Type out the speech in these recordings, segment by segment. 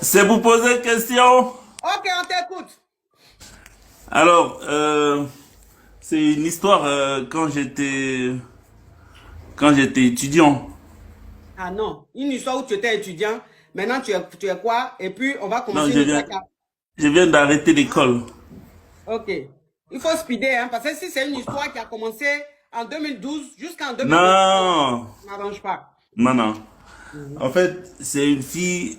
C'est pour poser une question. Ok, on t'écoute. Alors, c'est une histoire quand j'étais étudiant. Ah non, une histoire où tu étais étudiant, maintenant tu es quoi? Et puis on va Non, commencer une histoire qui a... je viens d'arrêter l'école. Ok. Il faut speeder, hein, parce que si c'est une histoire qui a commencé en 2012 jusqu'en 2020, Non, ça n'arrange pas. non, non. Mhm. En fait, c'est une fille.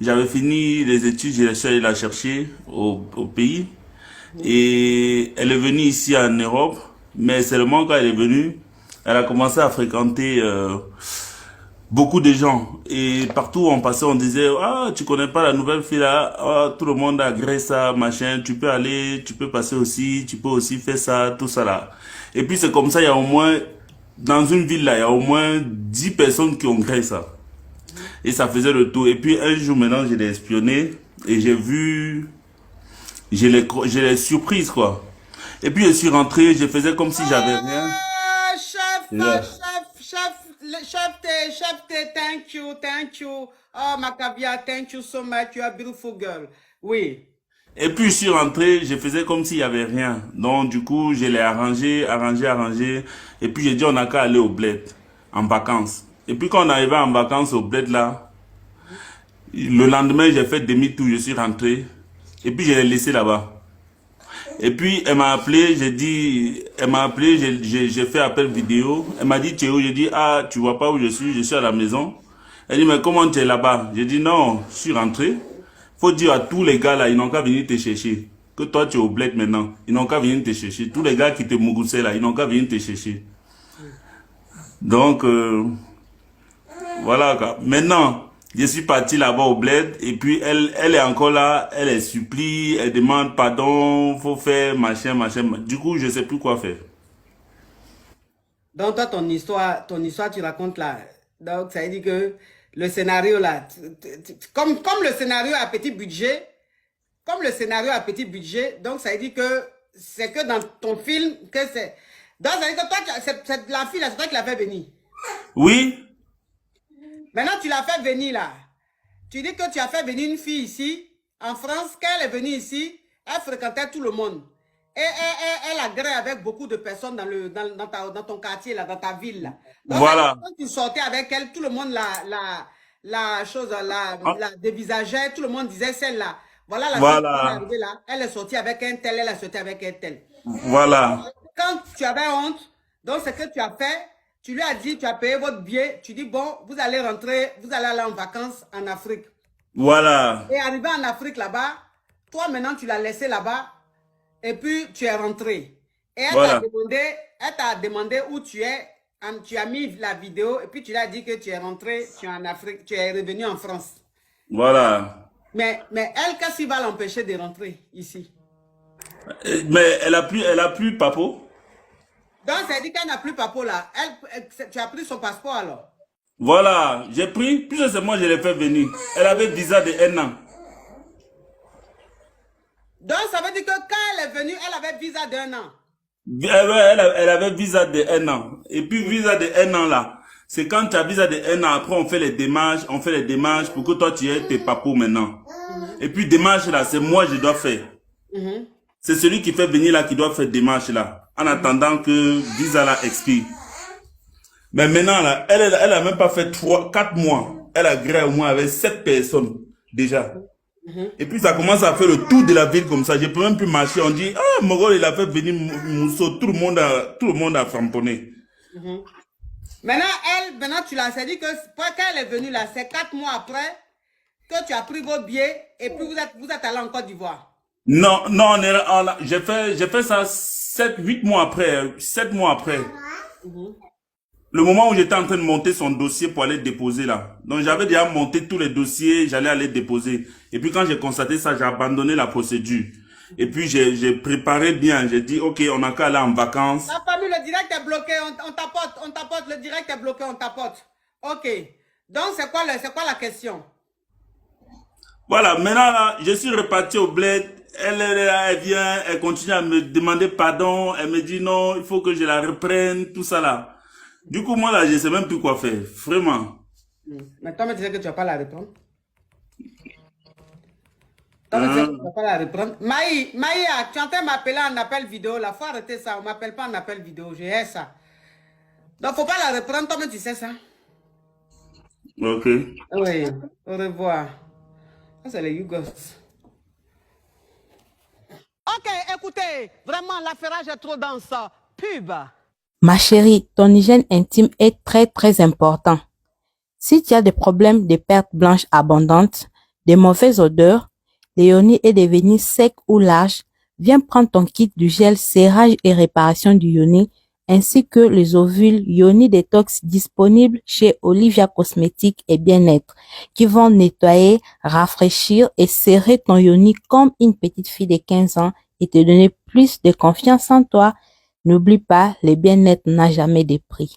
J'avais fini les études, je suis allé la chercher au pays. Mhm. Et elle est venue ici en Europe, mais seulement quand elle est venue, elle a commencé à fréquenter beaucoup de gens. Et partout où on passait, on disait, ah, tu connais pas la nouvelle fille là, ah, tout le monde a agréé ça, machin, tu peux aller, tu peux passer aussi, tu peux aussi faire ça, tout ça là. Et puis c'est comme ça, il y a au moins, dans une ville là, il y a au moins 10 personnes qui ont créé ça. Mhm. Et ça faisait le tour. Et puis un jour maintenant, je l'ai espionné et j'ai vu, je l'ai surprise quoi. Et puis je suis rentré, je faisais comme si j'avais rien. Ah, chef, Et là, chef, thank you. Oh, Macavia, thank you so much. You are a beautiful girl. Oui. et puis je suis rentré, je faisais comme s'il y avait rien. Donc du coup, je l'ai arrangé. Et puis j'ai dit on n'a qu'à aller au bled en vacances. Et puis quand on arrivait en vacances au bled là, le lendemain j'ai fait demi-tour, je suis rentré. Et puis je l'ai laissé là-bas. Et puis elle m'a appelé, elle m'a appelé, j'ai fait appel vidéo. Elle m'a dit tu es où? J'ai dit ah tu vois pas où je suis à la maison. Elle dit mais comment tu es là-bas? J'ai dit non, je suis rentré. Faut dire à tous les gars là, ils n'ont qu'à venir te chercher. Que toi tu es au bled maintenant, ils n'ont qu'à venir te chercher. Tous les gars qui te mougussaient là, ils n'ont qu'à venir te chercher. Donc voilà quoi. Maintenant, je suis parti là-bas au bled et puis elle est encore là, elle est supplie, elle demande pardon, faut faire machin, machin. Du coup, je sais plus quoi faire. Donc, toi, ton histoire, tu racontes là. Donc, ça veut dire que le scénario là, comme le scénario à petit budget, comme le scénario à petit budget, donc ça veut dire que c'est que dans ton film que c'est. Donc, ça veut dire que toi, c'est la fille là, c'est toi qui l'as fait venir. Oui, Maintenant, tu l'as fait venir là. Tu dis que tu as fait venir une fille ici, en France, qu'elle est venue ici, elle fréquentait tout le monde. Et elle agrée avec beaucoup de personnes dans ton quartier, là, dans ta ville. Là. Donc, ça veut dire que voilà, quand tu sortais avec elle, tout le monde la chose, ah, la dévisageait, tout le monde disait celle-là. Voilà la fille qui est voilà, arrivée là. Elle est sortie avec un tel, elle est sortie avec un tel. voilà, Quand tu avais honte, donc ce que tu as fait, tu lui as dit, tu as payé votre billet, tu dis, bon, vous allez rentrer, vous allez aller en vacances en Afrique. voilà, Et arrivé en Afrique là-bas, toi maintenant tu l'as laissé là-bas et puis tu es rentré. Et voilà, elle t'a demandé où tu es, tu as mis la vidéo et puis tu lui as dit que tu es rentré, tu es en Afrique, tu es revenu en France. voilà. Mais elle, qu'est-ce qui va l'empêcher de rentrer ici? Mais elle a plus papo. Donc ça dit qu'elle n'a plus papa là. Tu as pris son passeport alors. Voilà, j'ai pris, plus c'est moi je l'ai fait venir. Elle avait visa de un an. Donc ça veut dire que quand elle est venue, elle avait visa d'un an. Elle avait visa de un an. Et puis visa de un an là, c'est quand tu as visa de un an, après on fait les démarches pour que toi tu aies tes papous maintenant. Mhm, Et puis démarche là, c'est moi je dois faire. mhm, C'est celui qui fait venir là qui doit faire démarche là, en mhm, attendant que visa là expire. Mais maintenant là, elle a même pas fait 4 mois. Elle a gré au moins avec 7 personnes déjà. mhm, Et puis ça commence à faire le tour de la ville comme ça. Je peux même plus marcher. On dit, ah, Mogol, il a fait venir Mousso. Tout le monde a framponné. mhm. Maintenant, tu l'as dit que quand elle est venue là, c'est 4 mois après que tu as pris vos billets et puis vous êtes allé en Côte d'Ivoire. Non, non, j'ai fait ça 7, 8 mois après, 7 mois après. Mhm. Le moment où j'étais en train de monter son dossier pour aller déposer là. Donc j'avais déjà monté tous les dossiers, j'allais aller déposer. Et puis quand j'ai constaté ça, j'ai abandonné la procédure. Et puis j'ai préparé bien, j'ai dit, ok, on n'a qu'à aller en vacances. La famille, le direct est bloqué, on tapote, le direct est bloqué, on tapote. Ok. Donc, c'est quoi la question? Voilà, maintenant là, je suis reparti au bled. Elle est là, elle vient, elle continue à me demander pardon. Elle me dit non, il faut que je la reprenne, tout ça là. Du coup, moi là, je sais même plus quoi faire, vraiment. Mais toi, tu disais que tu vas pas la répondre. Donc, tu sais que tu ne vas pas la reprendre. Maïa, tu es en train de m'appeler en appel vidéo. La fois arrêter ça. On ne m'appelle pas en appel vidéo. Je hais ça. Donc, faut pas la reprendre. Toi-même, tu sais ça. Ok. Oui. Au revoir. Ça, c'est les Yougos. Ok, écoutez. Vraiment, l'affairage est trop dense. Pub. Ma chérie, ton hygiène intime est très important. Si tu as des problèmes de pertes blanches abondantes, des mauvaises odeurs, les yoni est devenu sec ou large, viens prendre ton kit du gel serrage et réparation du yoni, ainsi que les ovules Yoni Detox disponibles chez Olivia Cosmétiques et Bien-être, qui vont nettoyer, rafraîchir et serrer ton yoni comme une petite fille de 15 ans et te donner plus de confiance en toi. N'oublie pas, le bien-être n'a jamais de prix.